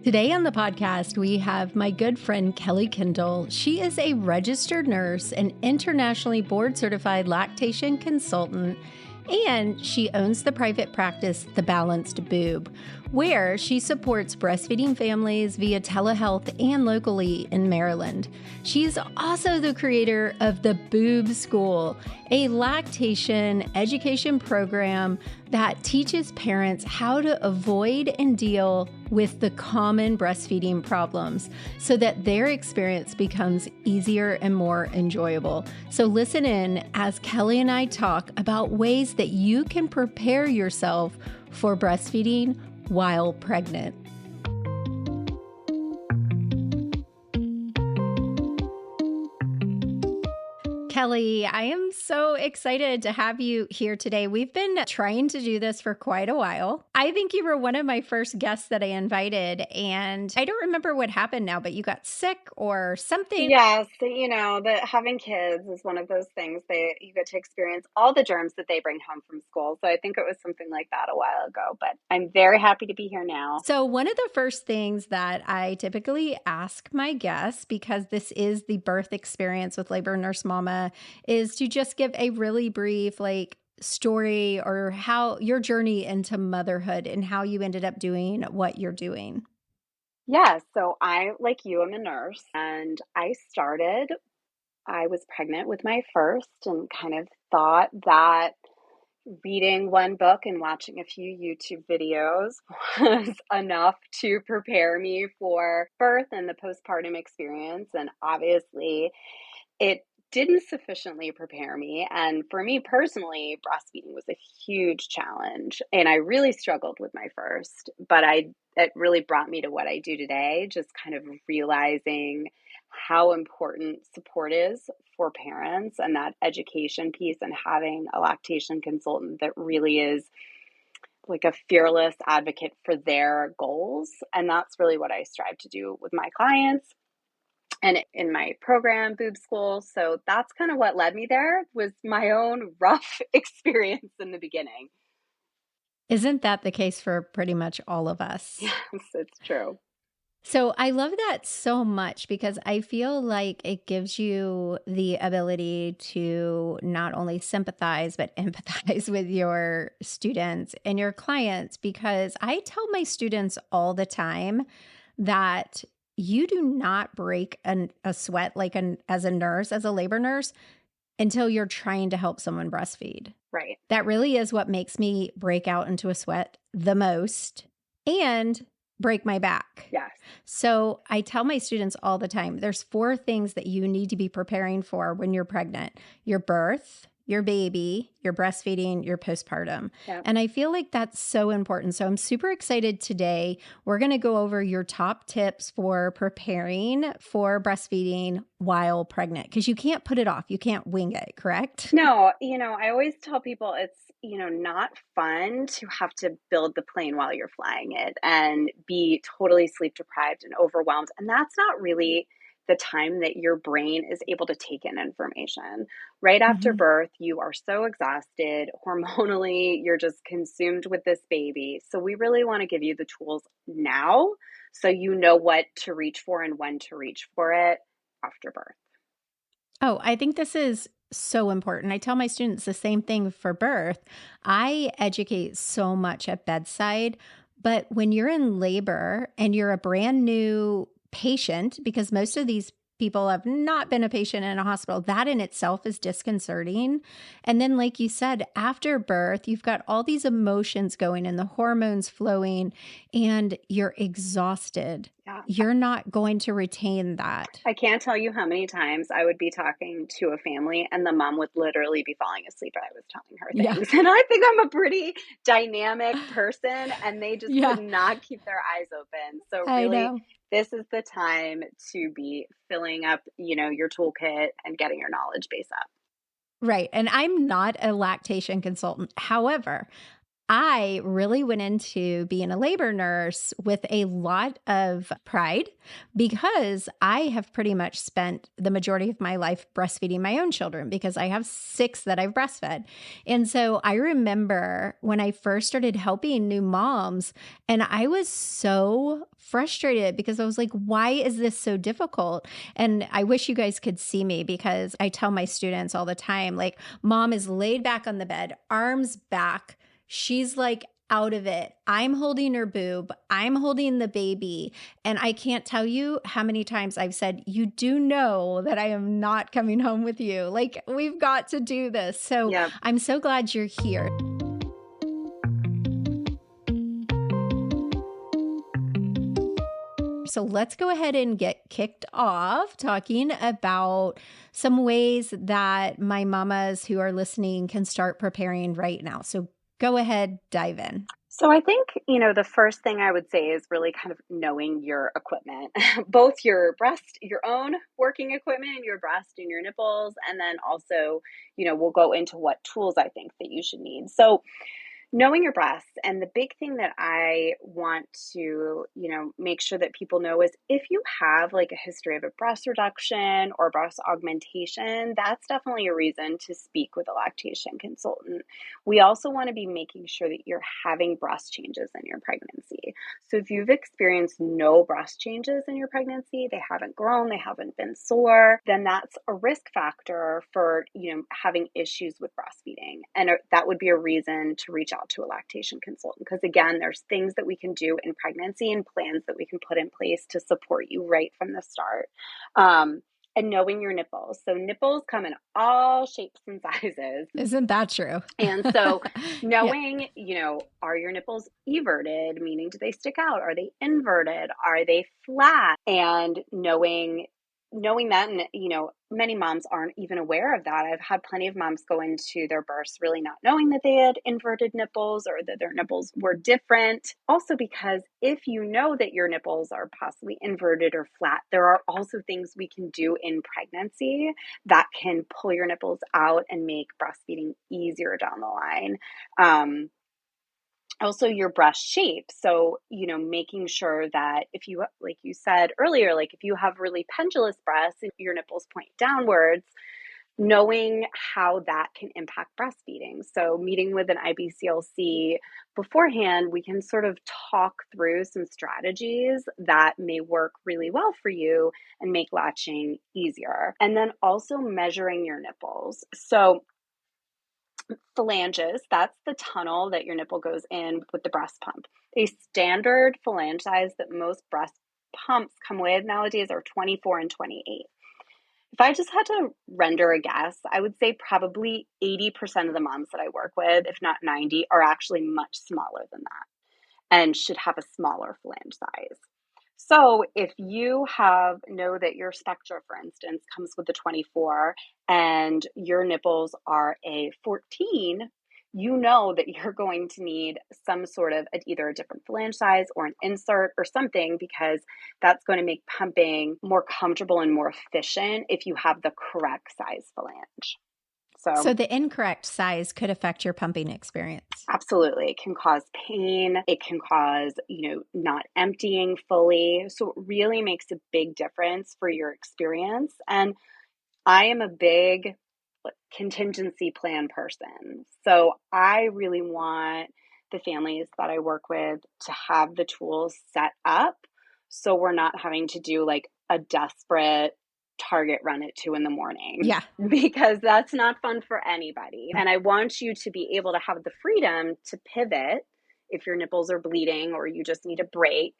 Today on the podcast, we have my good friend Kelly Kendall. She is a registered nurse, an internationally board certified lactation consultant, and she owns the private practice, The Balanced Boob, where she supports breastfeeding families via telehealth and locally in Maryland. She's also the creator of the Boob School, a lactation education program that teaches parents how to avoid and deal with the common breastfeeding problems so that their experience becomes easier and more enjoyable. So listen in as Kelly and I talk about ways that you can prepare yourself for breastfeeding while pregnant. Kelly, I am so excited to have you here today. We've been trying to do this for quite a while. I think you were one of my first guests that I invited, and I don't remember what happened now, but you got sick or something. Yes, having kids is one of those things you get to experience all the germs that they bring home from school. So I think it was something like that a while ago, but I'm very happy to be here now. So one of the first things that I typically ask my guests, because this is the birth experience with Labor Nurse Mama, is to just give a really brief story or how your journey into motherhood and how you ended up doing what you're doing. Yeah, so I, like you, am a nurse, and I was pregnant with my first and kind of thought that reading one book and watching a few YouTube videos was enough to prepare me for birth and the postpartum experience. And obviously, it didn't sufficiently prepare me. And for me personally, breastfeeding was a huge challenge. And I really struggled with my first, but it really brought me to what I do today, just kind of realizing how important support is for parents and that education piece, and having a lactation consultant that really is like a fearless advocate for their goals. And that's really what I strive to do with my clients and in my program, Boob School. So that's kind of what led me there, was my own rough experience in the beginning. Isn't that the case for pretty much all of us? Yes, it's true. So I love that so much because I feel like it gives you the ability to not only sympathize, but empathize with your students and your clients, because I tell my students all the time that you do not break a sweat as a nurse, as a labor nurse, until you're trying to help someone breastfeed. Right. That really is what makes me break out into a sweat the most and break my back. Yes. So I tell my students all the time, there's 4 things that you need to be preparing for when you're pregnant: your birth, your baby, your breastfeeding, your postpartum. Yep. And I feel like that's so important. So I'm super excited today. We're going to go over your top tips for preparing for breastfeeding while pregnant, because you can't put it off. You can't wing it, correct? No, I always tell people it's, not fun to have to build the plane while you're flying it and be totally sleep deprived and overwhelmed. And that's not really the time that your brain is able to take in information. Right after birth, you are so exhausted. Hormonally, you're just consumed with this baby. So we really want to give you the tools now so you know what to reach for and when to reach for it after birth. Oh, I think this is so important. I tell my students the same thing for birth. I educate so much at bedside, but when you're in labor and you're a brand new patient, because most of these people have not been a patient in a hospital, that in itself is disconcerting. And then, like you said, after birth, you've got all these emotions going and the hormones flowing, and you're exhausted. Yeah. You're not going to retain that. I can't tell you how many times I would be talking to a family and the mom would literally be falling asleep and I was telling her things. Yeah. And I think I'm a pretty dynamic person and they just could not keep their eyes open. So really, this is the time to be filling up, your toolkit and getting your knowledge base up. Right. And I'm not a lactation consultant. However, I really went into being a labor nurse with a lot of pride because I have pretty much spent the majority of my life breastfeeding my own children because I have 6 that I've breastfed. And so I remember when I first started helping new moms, and I was so frustrated because I was like, why is this so difficult? And I wish you guys could see me because I tell my students all the time, like, mom is laid back on the bed, arms back. She's like out of it. I'm holding her boob. I'm holding the baby. And I can't tell you how many times I've said, you do know that I am not coming home with you. Like, we've got to do this. So Yeah. I'm so glad you're here. So let's go ahead and get kicked off talking about some ways that my mamas who are listening can start preparing right now. So go ahead, dive in. So I think, the first thing I would say is really kind of knowing your equipment, both your own working equipment, your breast and your nipples, and then also, we'll go into what tools I think that you should need. So knowing your breasts, and the big thing that I want to, make sure that people know is if you have like a history of a breast reduction or breast augmentation, that's definitely a reason to speak with a lactation consultant. We also want to be making sure that you're having breast changes in your pregnancy. So if you've experienced no breast changes in your pregnancy, they haven't grown, they haven't been sore, then that's a risk factor for, having issues with breastfeeding. And that would be a reason to reach out to a lactation consultant. Because again, there's things that we can do in pregnancy and plans that we can put in place to support you right from the start. And knowing your nipples. So nipples come in all shapes and sizes. Isn't that true? And so Yeah. knowing, are your nipples everted, meaning do they stick out? Are they inverted? Are they flat? And knowing that, and many moms aren't even aware of that. I've had plenty of moms go into their births really not knowing that they had inverted nipples or that their nipples were different. Also, because if you know that your nipples are possibly inverted or flat, there are also things we can do in pregnancy that can pull your nipples out and make breastfeeding easier down the line. Also your breast shape. So, making sure that if you, like you said earlier, like if you have really pendulous breasts and your nipples point downwards, knowing how that can impact breastfeeding. So meeting with an IBCLC beforehand, we can sort of talk through some strategies that may work really well for you and make latching easier. And then also measuring your nipples. So phalanges, that's the tunnel that your nipple goes in with the breast pump. A standard phalange size that most breast pumps come with nowadays are 24 and 28. If I just had to render a guess, I would say probably 80% of the moms that I work with, if not 90, are actually much smaller than that and should have a smaller flange size. So if you know that your Spectra, for instance, comes with a 24 and your nipples are a 14, you know that you're going to need some sort of either a different flange size or an insert or something, because that's going to make pumping more comfortable and more efficient if you have the correct size phalange. So the incorrect size could affect your pumping experience. Absolutely. It can cause pain. It can cause, not emptying fully. So it really makes a big difference for your experience. And I am a big contingency plan person. So I really want the families that I work with to have the tools set up so we're not having to do like a desperate Target run at 2 a.m, Yeah. because that's not fun for anybody. And I want you to be able to have the freedom to pivot if your nipples are bleeding or you just need a break.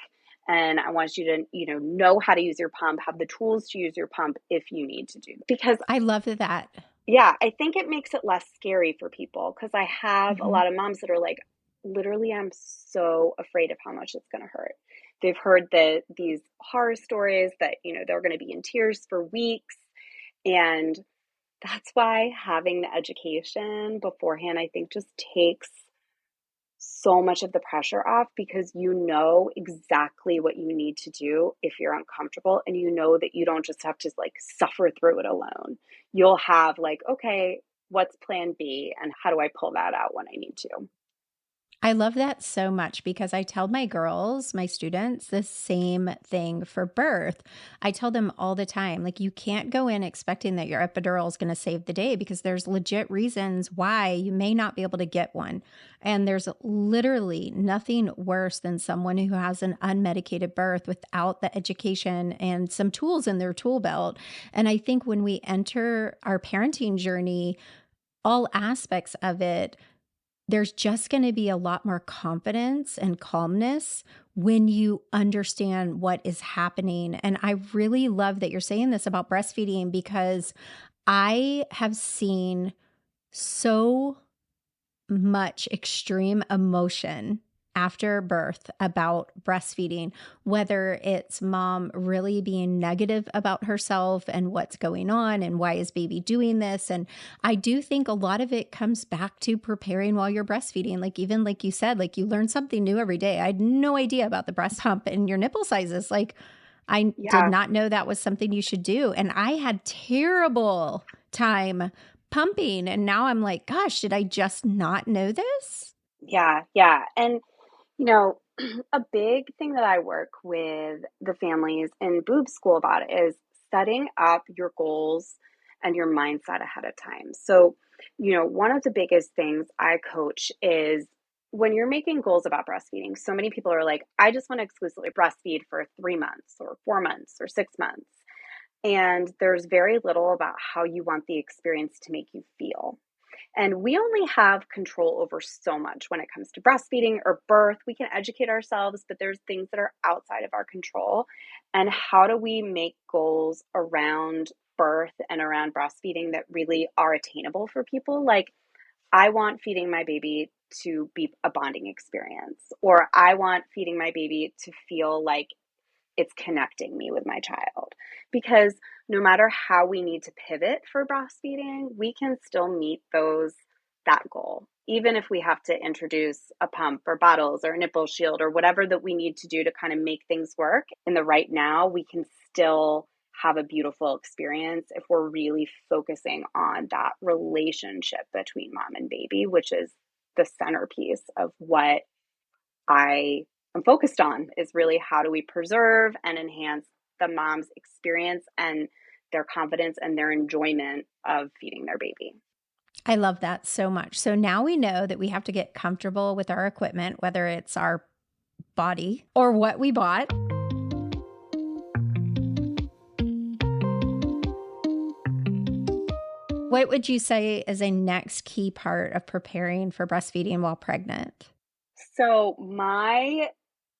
And I want you to, know how to use your pump, have the tools to use your pump if you need to do that. Because I love that. yeah, I think it makes it less scary for people, because I have a Mm-hmm. lot of moms that are like, literally, I'm so afraid of how much it's going to hurt. They've heard these horror stories that, they're going to be in tears for weeks. And that's why having the education beforehand, I think, just takes so much of the pressure off, because you know exactly what you need to do if you're uncomfortable, and you know that you don't just have to like suffer through it alone. You'll have like, okay, what's plan B and how do I pull that out when I need to? I love that so much because I tell my girls, my students, the same thing for birth. I tell them all the time, like, you can't go in expecting that your epidural is going to save the day because there's legit reasons why you may not be able to get one. And there's literally nothing worse than someone who has an unmedicated birth without the education and some tools in their tool belt. And I think when we enter our parenting journey, all aspects of it, there's just going to be a lot more confidence and calmness when you understand what is happening. And I really love that you're saying this about breastfeeding because I have seen so much extreme emotion after birth about breastfeeding, whether it's mom really being negative about herself and what's going on and why is baby doing this. And I do think a lot of it comes back to preparing while you're breastfeeding. Like, even like you said, like, you learn something new every day. I had no idea about the breast pump and your nipple sizes. Like, I did Yeah. not know that was something you should do. And I had terrible time pumping. And now I'm like, gosh, did I just not know this? Yeah. Yeah. And you know, a big thing that I work with the families in Boob School about is setting up your goals and your mindset ahead of time. So, one of the biggest things I coach is when you're making goals about breastfeeding, so many people are like, I just want to exclusively breastfeed for 3 months or 4 months or 6 months. And there's very little about how you want the experience to make you feel. And we only have control over so much when it comes to breastfeeding or birth. We can educate ourselves, but there's things that are outside of our control. And how do we make goals around birth and around breastfeeding that really are attainable for people? Like, I want feeding my baby to be a bonding experience, or I want feeding my baby to feel like it's connecting me with my child. Because no matter how we need to pivot for breastfeeding, we can still meet that goal. Even if we have to introduce a pump or bottles or a nipple shield or whatever that we need to do to kind of make things work in the right now, we can still have a beautiful experience if we're really focusing on that relationship between mom and baby, which is the centerpiece of what I am focused on, is really how do we preserve and enhance the mom's experience and their confidence and their enjoyment of feeding their baby. I love that so much. So now we know that we have to get comfortable with our equipment, whether it's our body or what we bought. What would you say is a next key part of preparing for breastfeeding while pregnant? So,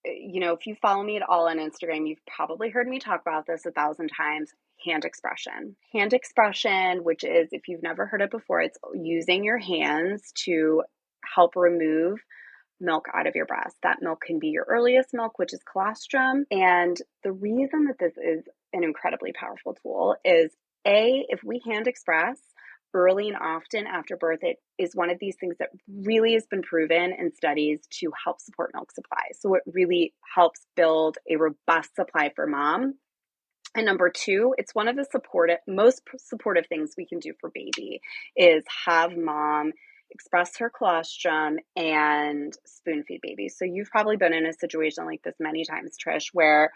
if you follow me at all on Instagram, you've probably heard me talk about this 1,000 times. Hand expression. Hand expression, which is, if you've never heard it before, it's using your hands to help remove milk out of your breast. That milk can be your earliest milk, which is colostrum. And the reason that this is an incredibly powerful tool is if we hand express early and often after birth, it is one of these things that really has been proven in studies to help support milk supply. So it really helps build a robust supply for mom. And number two, it's one of the most supportive things we can do for baby is have mom express her colostrum and spoon feed baby. So you've probably been in a situation like this many times, Trish, where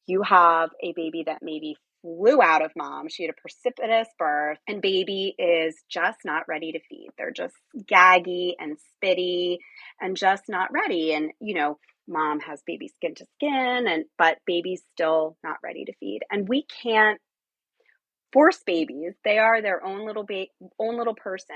you have a baby that maybe flew out of mom. She had a precipitous birth, and baby is just not ready to feed. They're just gaggy and spitty and just not ready. And, mom has baby skin to skin, but baby's still not ready to feed. And we can't force babies. They are their own little person.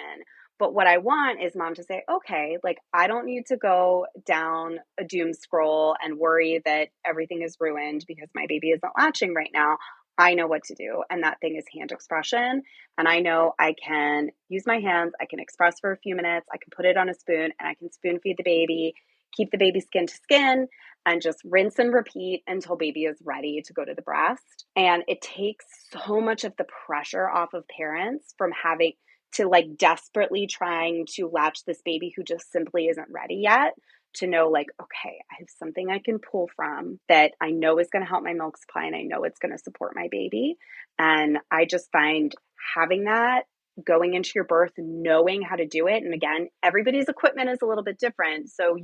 But what I want is mom to say, okay, like, I don't need to go down a doom scroll and worry that everything is ruined because my baby isn't latching right now. I know what to do. And that thing is hand expression. And I know I can use my hands. I can express for a few minutes. I can put it on a spoon and I can spoon feed the baby, keep the baby skin to skin, and just rinse and repeat until baby is ready to go to the breast. And it takes so much of the pressure off of parents from having to, like, desperately trying to latch this baby who just simply isn't ready yet, to know, like, okay, I have something I can pull from that I know is going to help my milk supply and I know it's going to support my baby. And I just find having that going into your birth, knowing how to do it. And again, everybody's equipment is a little bit different. So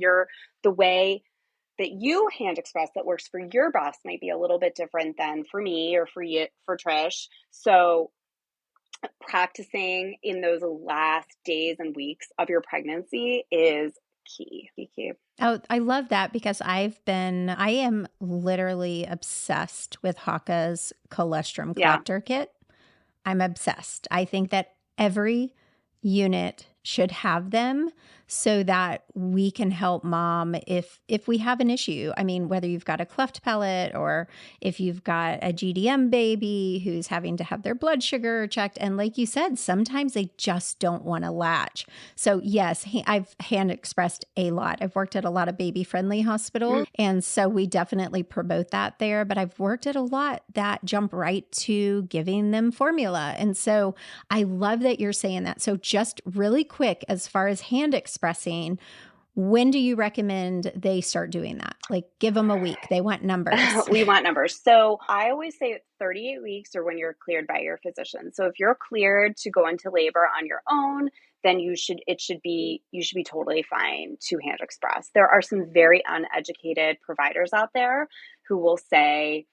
the way that you hand express that works for your breast might be a little bit different than for me or for you, for Trish. So practicing in those last days and weeks of your pregnancy is key. Oh, I love that because I am literally obsessed with Haka's colostrum collector kit. I'm obsessed. I think that every unit should have them so that we can help mom if we have an issue. I mean, whether you've got a cleft palate or if you've got a GDM baby who's having to have their blood sugar checked. And like you said, sometimes they just don't want to latch. So yes, I've hand expressed a lot. I've worked at a lot of baby-friendly hospitals. And so we definitely promote that there. But I've worked at a lot that jump right to giving them formula. And so I love that you're saying that. So just really quick, as far as hand expressing, when do you recommend they start doing that? Like, give them a week. They want numbers. We want numbers. So I always say 38 weeks or when you're cleared by your physician. So if you're cleared to go into labor on your own, then you should be totally fine to hand express. There are some very uneducated providers out there who will say,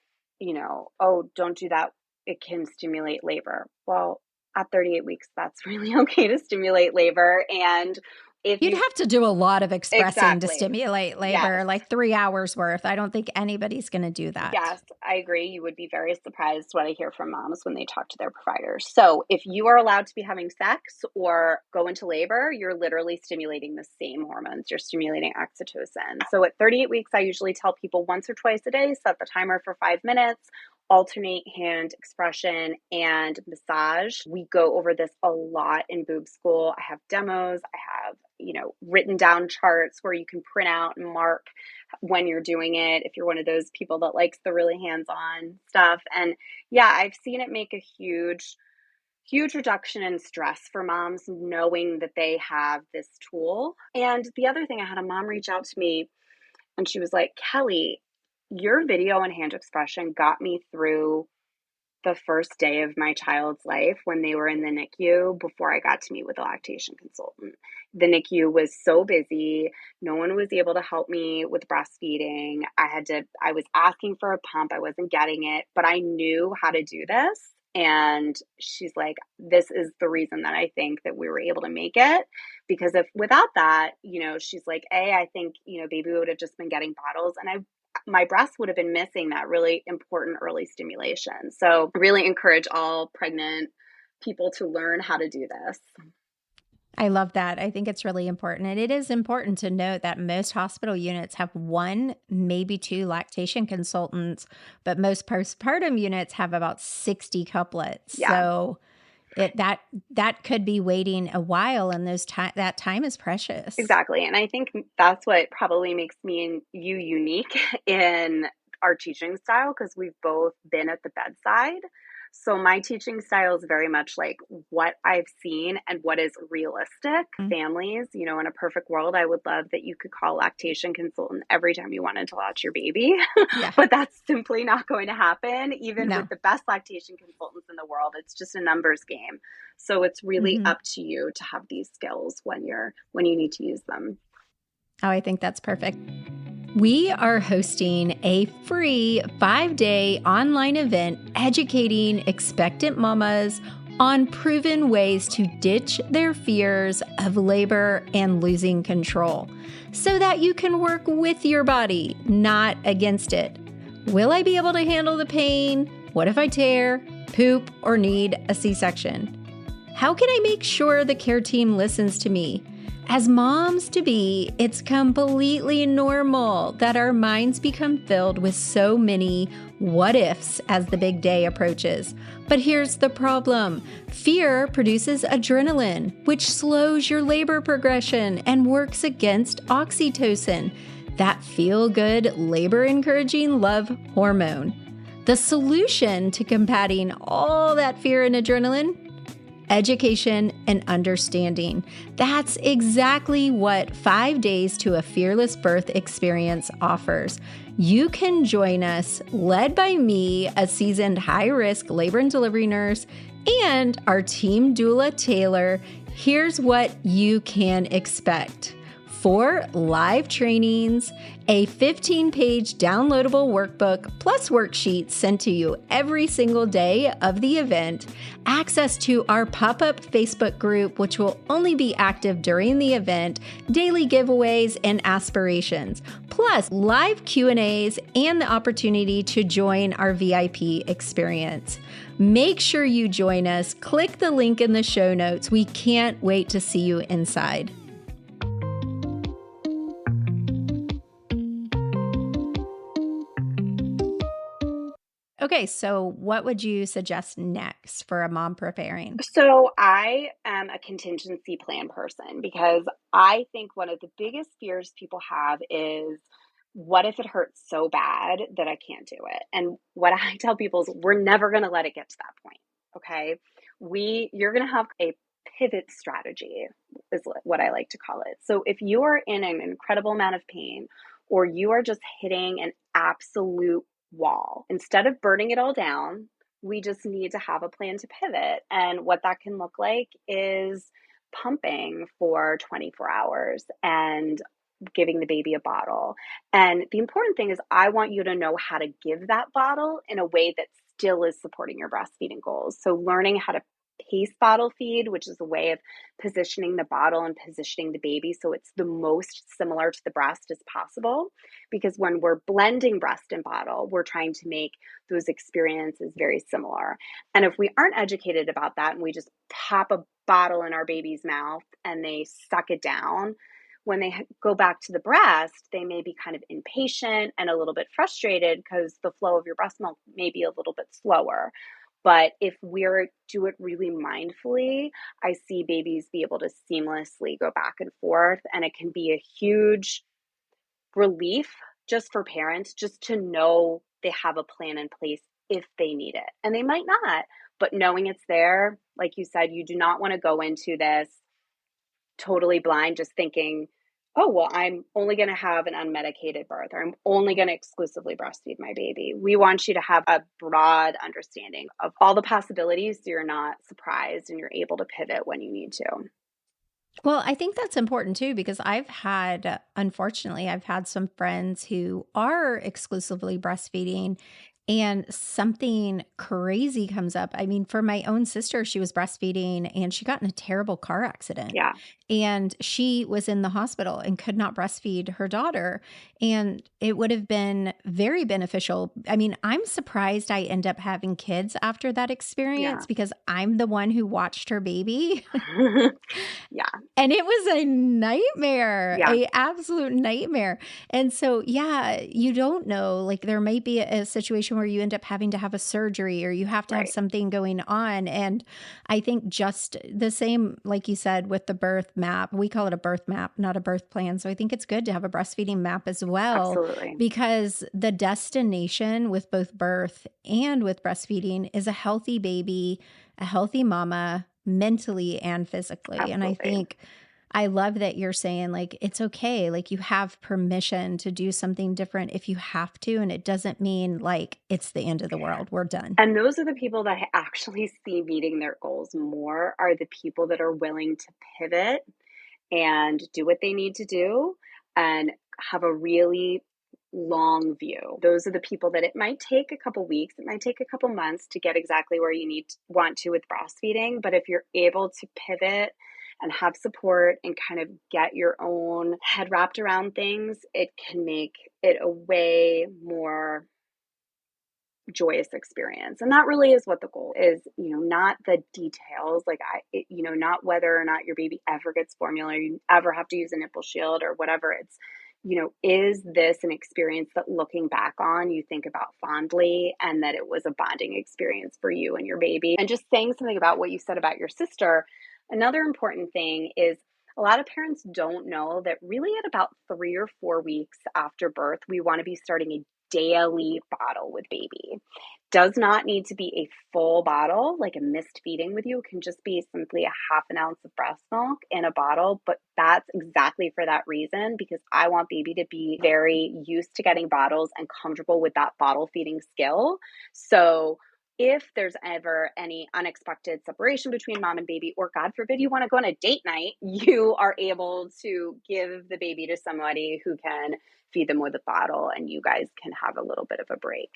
oh, don't do that. It can stimulate labor. Well, at 38 weeks, that's really okay to stimulate labor. And if you'd have to do a lot of expressing to Exactly. stimulate labor, Yes. like 3 hours worth. I don't think anybody's going to do that. Yes, I agree. You would be very surprised what I hear from moms when they talk to their providers. So if you are allowed to be having sex or go into labor, you're literally stimulating the same hormones. You're stimulating oxytocin. So at 38 weeks, I usually tell people once or twice a day, set the timer for 5 minutes, alternate hand expression and massage. We go over this a lot in boob school. I have demos. I have, written down charts where you can print out and mark when you're doing it, if you're one of those people that likes the really hands-on stuff. And yeah, I've seen it make a huge reduction in stress for moms knowing that they have this tool. And the other thing, I had a mom reach out to me and she was like, Kelly, your video on hand expression got me through the first day of my child's life when they were in the NICU before I got to meet with a lactation consultant. The NICU was so busy. No one was able to help me with breastfeeding. I was asking for a pump. I wasn't getting it, but I knew how to do this. And she's like, this is the reason that I think that we were able to make it. Because if without that, she's like, I think, baby would have just been getting bottles. And my breast would have been missing that really important early stimulation. So I really encourage all pregnant people to learn how to do this. I love that. I think it's really important. And it is important to note that most hospital units have 1, maybe 2 lactation consultants, but most postpartum units have about 60 couplets. Yeah. So that could be waiting a while, and that time is precious. Exactly. And I think that's what probably makes me and you unique in our teaching style, because we've both been at the bedside. So my teaching style is very much like what I've seen and what is realistic. Families, in a perfect world, I would love that you could call a lactation consultant every time you wanted to latch your baby. Yeah. But that's simply not going to happen. Even with the best lactation consultants in the world, it's just a numbers game. So it's really up to you to have these skills when you need to use them. Oh, I think that's perfect. We are hosting a free 5-day online event educating expectant mamas on proven ways to ditch their fears of labor and losing control so that you can work with your body, not against it. Will I be able to handle the pain? What if I tear, poop, or need a C-section? How can I make sure the care team listens to me? As moms-to-be, it's completely normal that our minds become filled with so many what-ifs as the big day approaches. But here's the problem. Fear produces adrenaline, which slows your labor progression and works against oxytocin, that feel-good, labor-encouraging love hormone. The solution to combating all that fear and adrenaline? Education and understanding. That's exactly what 5 days to a fearless birth experience offers. you can join us, led by me, a seasoned high-risk labor and delivery nurse, and our team doula, Taylor. Here's what you can expect. 4 live trainings, a 15-page downloadable workbook, plus worksheets sent to you every single day of the event, access to our pop-up Facebook group, which will only be active during the event, daily giveaways, and aspirations, plus live Q&As and the opportunity to join our VIP experience. Make sure you join us. Click the link in the show notes. We can't wait to see you inside. Okay, so what would you suggest next for a mom preparing? So I am a contingency plan person because I think one of the biggest fears people have is, what if it hurts so bad that I can't do it? And what I tell people is, we're never going to let it get to that point. Okay. You're going to have a pivot strategy, is what I like to call it. So if you are in an incredible amount of pain, or you are just hitting an absolute wall, instead of burning it all down, we just need to have a plan to pivot. And what that can look like is pumping for 24 hours and giving the baby a bottle. And the important thing is, I want you to know how to give that bottle in a way that still is supporting your breastfeeding goals. So learning how to pace bottle feed, which is a way of positioning the bottle and positioning the baby so it's the most similar to the breast as possible. Because when we're blending breast and bottle, we're trying to make those experiences very similar. And if we aren't educated about that and we just pop a bottle in our baby's mouth and they suck it down, when they go back to the breast, they may be kind of impatient and a little bit frustrated because the flow of your breast milk may be a little bit slower. But if we do it really mindfully, I see babies be able to seamlessly go back and forth, and it can be a huge relief just for parents, just to know they have a plan in place if they need it. And they might not, but knowing it's there, like you said, you do not want to go into this totally blind, just thinking, oh, well, I'm only going to have an unmedicated birth, or I'm only going to exclusively breastfeed my baby. We want you to have a broad understanding of all the possibilities so you're not surprised and you're able to pivot when you need to. Well, I think that's important too, because unfortunately, I've had some friends who are exclusively breastfeeding and something crazy comes up. I mean, for my own sister, she was breastfeeding and she got in a terrible car accident. Yeah. And she was in the hospital and could not breastfeed her daughter. And it would have been very beneficial. I mean, I'm surprised I end up having kids after that experience because I'm the one who watched her baby. Yeah. And it was a nightmare, Yeah. a absolute nightmare. And so, yeah, you don't know, like there might be a situation where you end up having to have a surgery or you have to have something going on. And I think just the same, like you said, with the birth map, we call it a birth map, not a birth plan. So I think it's good to have a breastfeeding map as well. Absolutely. Because the destination with both birth and with breastfeeding is a healthy baby, a healthy mama, mentally and physically. Absolutely. And I think I love that you're saying like, it's okay. Like you have permission to do something different if you have to. And it doesn't mean like it's the end of the world. We're done. And those are the people that I actually see meeting their goals more, are the people that are willing to pivot and do what they need to do and have a really long view. Those are the people that it might take a couple weeks, it might take a couple months to get exactly where you want to with breastfeeding. But if you're able to pivot and have support and kind of get your own head wrapped around things, it can make it a way more joyous experience. And that really is what the goal is, not the details, not whether or not your baby ever gets formula, or you ever have to use a nipple shield or whatever. It's, is this an experience that looking back on, you think about fondly, and that it was a bonding experience for you and your baby? And just saying something about what you said about your sister, another important thing is, a lot of parents don't know that really at about 3 or 4 weeks after birth, we want to be starting a daily bottle with baby. Does not need to be a full bottle, like a missed feeding with you. It can just be simply a half an ounce of breast milk in a bottle. But that's exactly for that reason, because I want baby to be very used to getting bottles and comfortable with that bottle feeding skill. So if there's ever any unexpected separation between mom and baby, or God forbid you want to go on a date night, you are able to give the baby to somebody who can feed them with a bottle, and you guys can have a little bit of a break.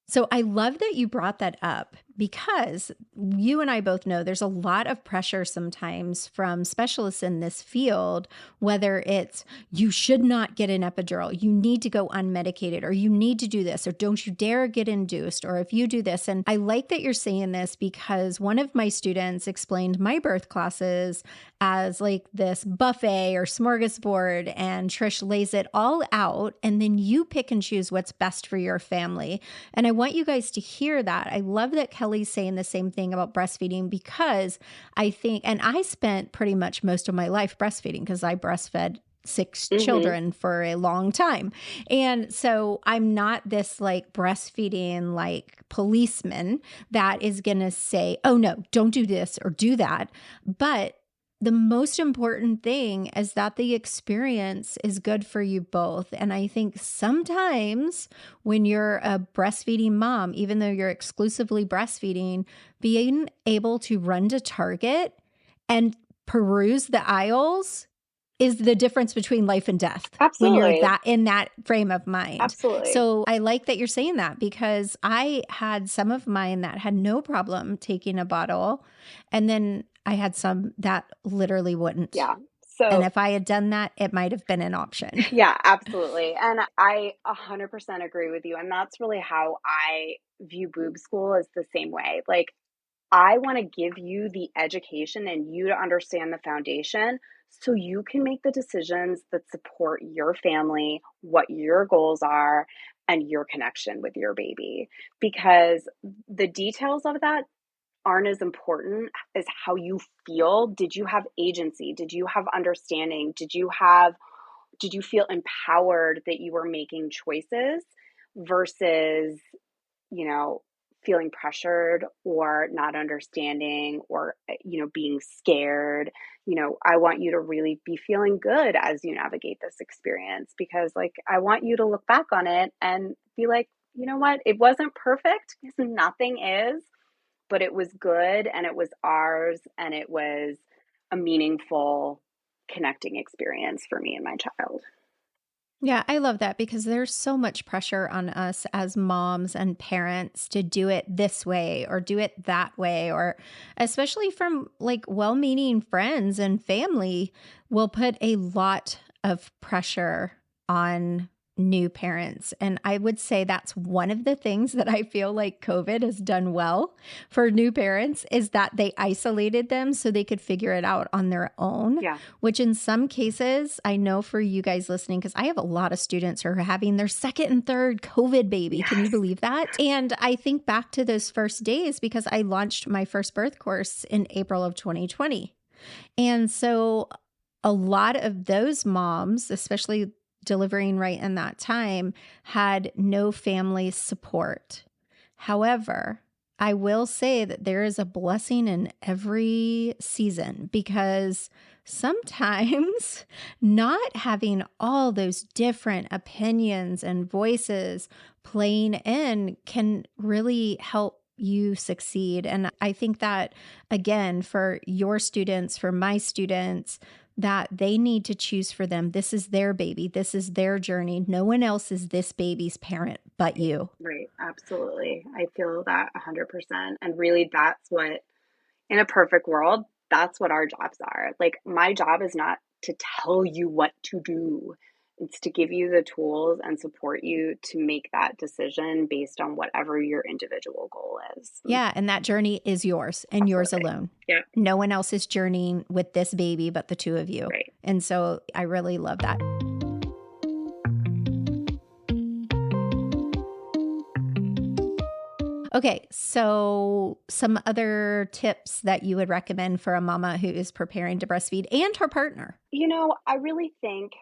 So I love that you brought that up, because you and I both know there's a lot of pressure sometimes from specialists in this field, whether it's you should not get an epidural, you need to go unmedicated, or you need to do this, or don't you dare get induced, or if you do this. And I like that you're saying this, because one of my students explained my birth classes as like this buffet or smorgasbord, and Trish lays it all out, and then you pick and choose what's best for your family. And I want you guys to hear that. I love that Kelly's saying the same thing about breastfeeding, because I think, and I spent pretty much most of my life breastfeeding because I breastfed 6 children for a long time. And so I'm not this like breastfeeding like policeman that is going to say, oh no, don't do this or do that. But the most important thing is that the experience is good for you both. And I think sometimes when you're a breastfeeding mom, even though you're exclusively breastfeeding, being able to run to Target and peruse the aisles is the difference between life and death. Absolutely. When you're that in that frame of mind. Absolutely. So I like that you're saying that, because I had some of mine that had no problem taking a bottle, and then I had some that literally wouldn't. Yeah. And if I had done that, it might have been an option. Yeah, absolutely. And I 100% agree with you. And that's really how I view boob school, is the same way. Like, I want to give you the education and you to understand the foundation so you can make the decisions that support your family, what your goals are, and your connection with your baby. Because the details of that aren't as important as how you feel. Did you have agency? Did you have understanding? Did you feel empowered that you were making choices versus, you know, feeling pressured or not understanding, or, being scared? I want you to really be feeling good as you navigate this experience, because like, I want you to look back on it and be like, you know what? It wasn't perfect, because nothing is, but it was good, and it was ours, and it was a meaningful connecting experience for me and my child. Yeah, I love that, because there's so much pressure on us as moms and parents to do it this way or do it that way, or especially from like well-meaning friends and family will put a lot of pressure on new parents. And I would say that's one of the things that I feel like COVID has done well for new parents, is that they isolated them so they could figure it out on their own. Yeah. Which in some cases, I know for you guys listening, because I have a lot of students who are having their second and third COVID baby. Yes. Can you believe that? And I think back to those first days, because I launched my first birth course in April of 2020. And so a lot of those moms, especially delivering right in that time, had no family support. However, I will say that there is a blessing in every season, because sometimes not having all those different opinions and voices playing in can really help you succeed. And I think that, again, for your students, for my students, that they need to choose for them. This is their baby. This is their journey. No one else is this baby's parent but you. Right. Absolutely. I feel that 100%. And really, that's what, in a perfect world, that's what our jobs are. Like, my job is not to tell you what to do. It's to give you the tools and support you to make that decision based on whatever your individual goal is. Yeah. And that journey is yours and Absolutely. yours alone. Yeah. No one else is journeying with this baby but the two of you. Right. And so I really love that. Okay, so some other tips that you would recommend for a mama who is preparing to breastfeed and her partner. I really think,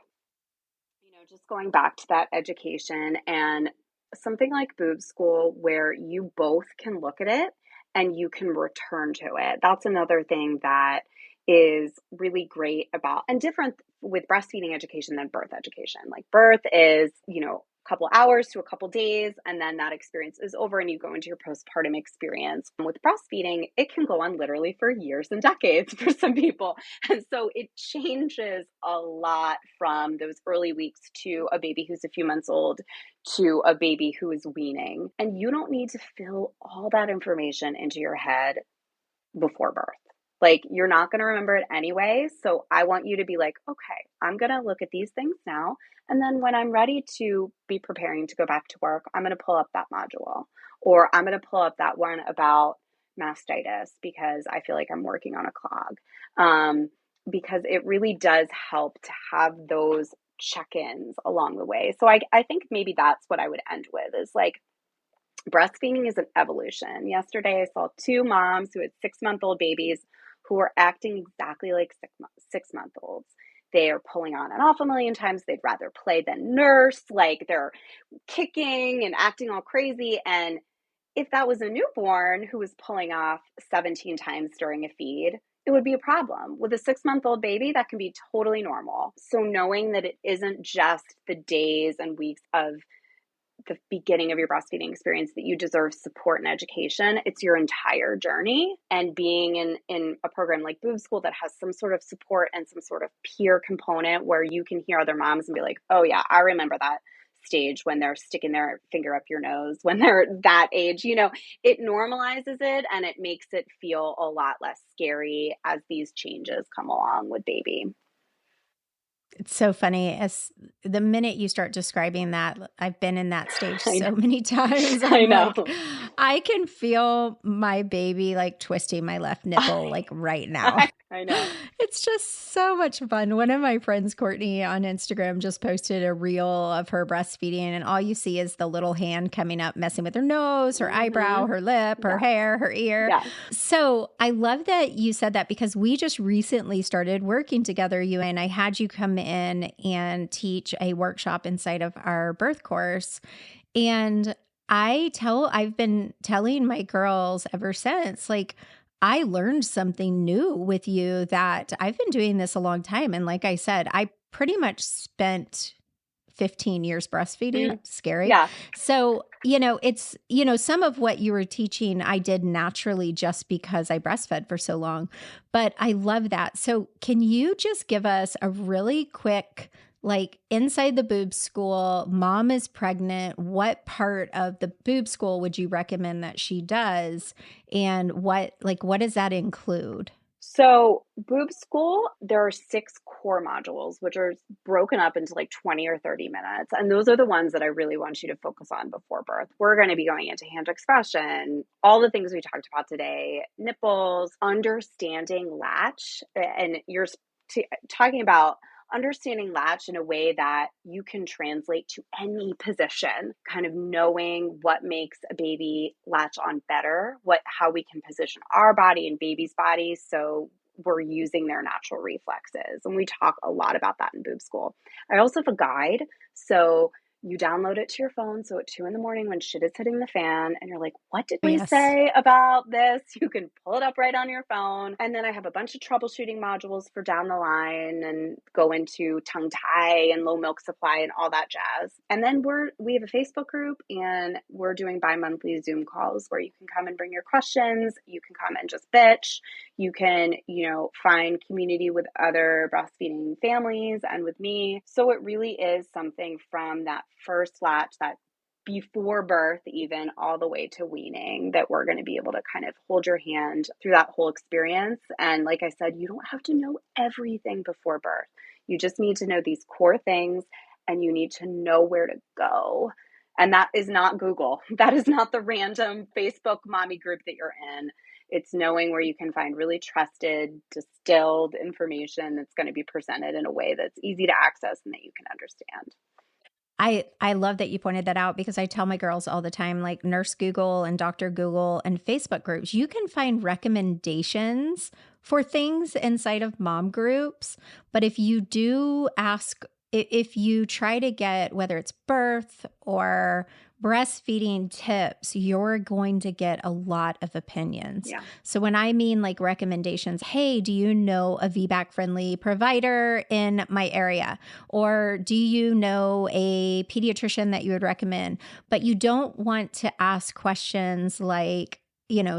just going back to that education and something like Boob School where you both can look at it and you can return to it. That's another thing that is really great about and different with breastfeeding education than birth education. Like birth is, a couple hours to a couple days, and then that experience is over and you go into your postpartum experience. With breastfeeding, it can go on literally for years and decades for some people. And so it changes a lot from those early weeks to a baby who's a few months old to a baby who is weaning. And you don't need to fill all that information into your head before birth. Like, you're not going to remember it anyway. So I want you to be like, okay, I'm going to look at these things now. And then when I'm ready to be preparing to go back to work, I'm going to pull up that module, or I'm going to pull up that one about mastitis because I feel like I'm working on a clog. Because it really does help to have those check-ins along the way. So I think maybe that's what I would end with is like, breastfeeding is an evolution. Yesterday, I saw two moms who had 6-month-old babies who were acting exactly like 6-month-olds. They are pulling on and off a million times. They'd rather play than nurse. Like, they're kicking and acting all crazy. And if that was a newborn who was pulling off 17 times during a feed, it would be a problem. With a 6-month-old baby, that can be totally normal. So knowing that it isn't just the days and weeks of the beginning of your breastfeeding experience that you deserve support and education, it's your entire journey. And being in a program like Boob School that has some sort of support and some sort of peer component where you can hear other moms and be like, oh yeah, I remember that stage when they're sticking their finger up your nose when they're that age, it normalizes it and it makes it feel a lot less scary as these changes come along with baby. It's so funny. As the minute you start describing that, I've been in that stage so many times. I know. Like, I can feel my baby like twisting my left nipple like right now. I know. It's just so much fun. One of my friends, Courtney, on Instagram just posted a reel of her breastfeeding, and all you see is the little hand coming up, messing with her nose, her eyebrow, her lip, her hair, her ear. Yeah. So I love that you said that because we just recently started working together, you and I had you come in and teach a workshop inside of our birth course. And I've been telling my girls ever since, like, I learned something new with you that I've been doing this a long time. And like I said, I pretty much spent 15 years breastfeeding. Scary. Yeah. So, it's, some of what you were teaching, I did naturally just because I breastfed for so long, but I love that. So can you just give us a really quick, like, inside the Boob School, mom is pregnant, what part of the Boob School would you recommend that she does? And what does that include? So Boob School, there are 6 core modules, which are broken up into like 20 or 30 minutes. And those are the ones that I really want you to focus on before birth. We're going to be going into hand expression, all the things we talked about today, nipples, understanding latch. And you're talking about understanding latch in a way that you can translate to any position, kind of knowing what makes a baby latch on better, how we can position our body and baby's body so we're using their natural reflexes. And we talk a lot about that in Boob School. I also have a guide. So you download it to your phone. So at 2 a.m. when shit is hitting the fan and you're like, what did we say about this? You can pull it up right on your phone. And then I have a bunch of troubleshooting modules for down the line and go into tongue tie and low milk supply and all that jazz. And then we have a Facebook group and we're doing bi-monthly Zoom calls where you can come and bring your questions. You can come and just bitch. You can, find community with other breastfeeding families and with me. So it really is something from that first latch, that before birth, even all the way to weaning, that we're going to be able to kind of hold your hand through that whole experience. And like I said, you don't have to know everything before birth. You just need to know these core things and you need to know where to go. And that is not Google. That is not the random Facebook mommy group that you're in. It's knowing where you can find really trusted, distilled information that's going to be presented in a way that's easy to access and that you can understand. I love that you pointed that out because I tell my girls all the time, like Nurse Google and Dr. Google and Facebook groups, you can find recommendations for things inside of mom groups. But if you do ask if you try to get, whether it's birth or breastfeeding tips, you're going to get a lot of opinions. Yeah. So when I mean like recommendations, hey, do you know a VBAC friendly provider in my area? Or do you know a pediatrician that you would recommend? But you don't want to ask questions like,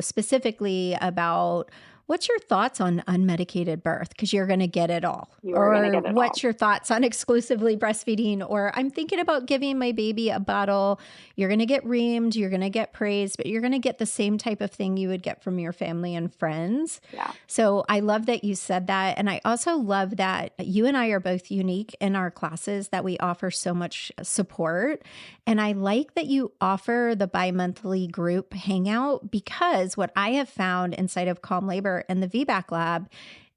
specifically about what's your thoughts on unmedicated birth? Because you're going to get it all. You are going to Or get it all. what's your thoughts on exclusively breastfeeding? Or I'm thinking about giving my baby a bottle. You're going to get reamed, you're going to get praised, but you're going to get the same type of thing you would get from your family and friends. Yeah. So I love that you said that. And I also love that you and I are both unique in our classes, that we offer so much support. And I like that you offer the bi-monthly group hangout, because what I have found inside of Calm Labor and the VBAC lab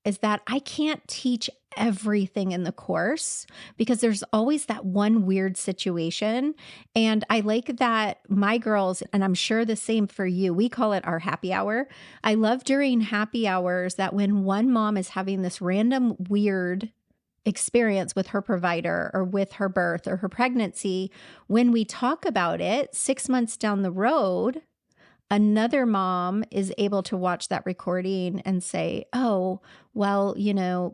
is that I can't teach everything in the course, because there's always that one weird situation. And I like that my girls, and I'm sure the same for you, we call it our happy hour. I love during happy hours that when one mom is having this random weird experience with her provider or with her birth or her pregnancy, when we talk about it 6 months down the road, another mom is able to watch that recording and say, oh, well,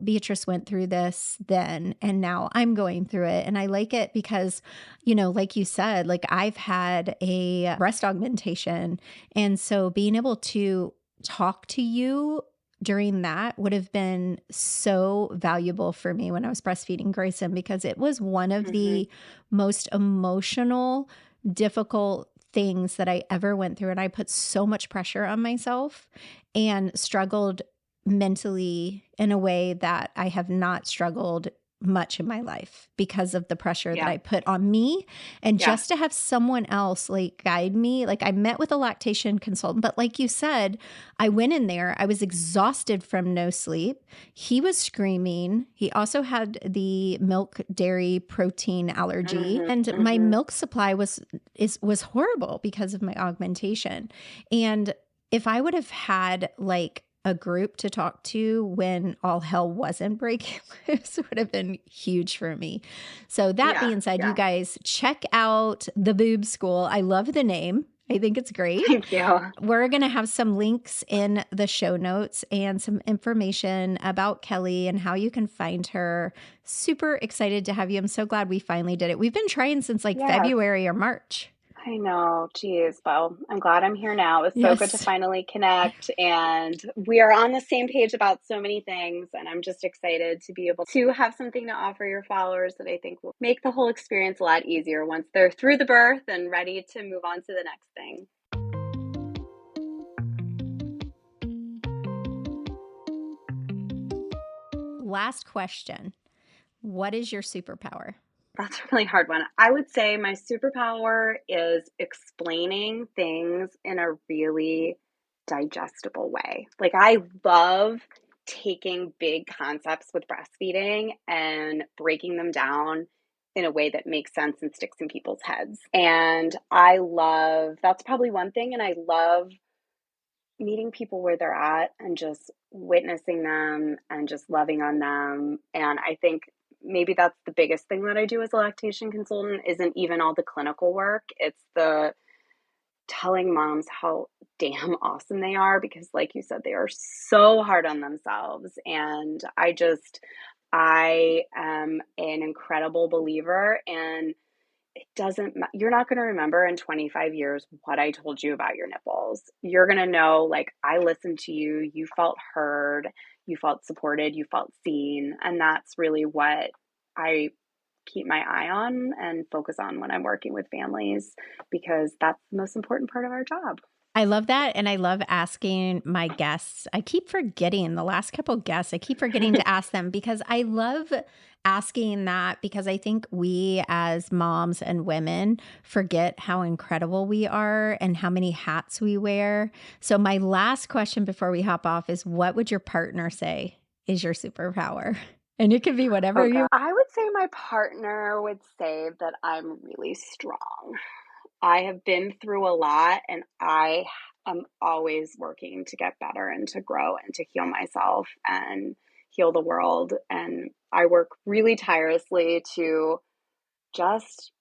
Beatrice went through this then, and now I'm going through it. And I like it because, like you said, like I've had a breast augmentation. And so being able to talk to you during that would have been so valuable for me when I was breastfeeding Grayson, because it was one of the most emotional, difficult things that I ever went through. And I put so much pressure on myself and struggled mentally in a way that I have not struggled much in my life, because of the pressure that I put on me. And just to have someone else like guide me, like I met with a lactation consultant, but like you said, I went in there, I was exhausted from no sleep. He was screaming. He also had the milk dairy protein allergy, and my milk supply was horrible because of my augmentation. And if I would have had like a group to talk to when all hell wasn't breaking loose, would have been huge for me. So that being said, you guys check out the Boob School. I love the name. I think it's great. Thank you. We're going to have some links in the show notes and some information about Kelly and how you can find her. Super excited to have you. I'm so glad we finally did it. We've been trying since like February or March. I know. Geez. Well, I'm glad I'm here now. It was so good to finally connect. And we are on the same page about so many things. And I'm just excited to be able to have something to offer your followers that I think will make the whole experience a lot easier once they're through the birth and ready to move on to the next thing. Last question. What is your superpower? That's a really hard one. I would say my superpower is explaining things in a really digestible way. Like I love taking big concepts with breastfeeding and breaking them down in a way that makes sense and sticks in people's heads. And that's probably one thing. And I love meeting people where they're at and just witnessing them and just loving on them. And I think maybe that's the biggest thing that I do as a lactation consultant isn't even all the clinical work. It's the telling moms how damn awesome they are, because like you said, they are so hard on themselves. And I am an incredible believer in you're not going to remember in 25 years what I told you about your nipples. You're going to know, like, I listened to you, you felt heard, you felt supported, you felt seen. And that's really what I keep my eye on and focus on when I'm working with families, because that's the most important part of our job. I love that. And I love asking my guests. I keep forgetting the last couple guests. I keep forgetting to ask them, because I love asking that, because I think we as moms and women forget how incredible we are and how many hats we wear. So my last question before we hop off is, what would your partner say is your superpower? And it could be whatever I would say my partner would say that I'm really strong. I have been through a lot, and I am always working to get better and to grow and to heal myself. And heal the world. And I work really tirelessly to just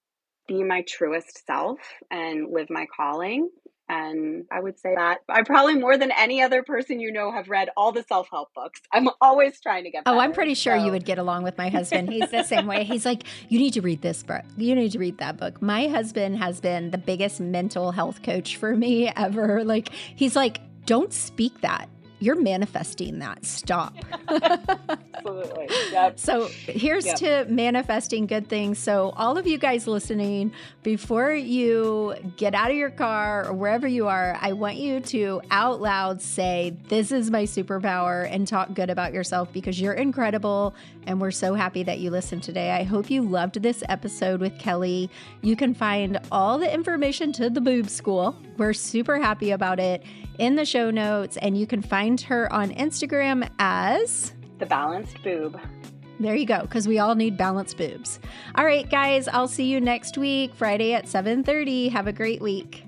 be my truest self and live my calling. And I would say that I probably, more than any other person have read all the self-help books. I'm always trying to get better. Oh, I'm pretty sure you would get along with my husband. He's the same way. He's like, you need to read this book. You need to read that book. My husband has been the biggest mental health coach for me ever. Like, he's like, don't speak that. You're manifesting that. Stop. Absolutely. Yep. So here's to manifesting good things. So all of you guys listening, before you get out of your car or wherever you are, I want you to out loud say, this is my superpower, and talk good about yourself, because you're incredible. And we're so happy that you listened today. I hope you loved this episode with Kelly. You can find all the information to the Boob School. We're super happy about it in the show notes. And you can find her on Instagram as The Balanced Boob. There you go, because we all need balanced boobs. All right, guys, I'll see you next week, Friday at 7:30. Have a great week.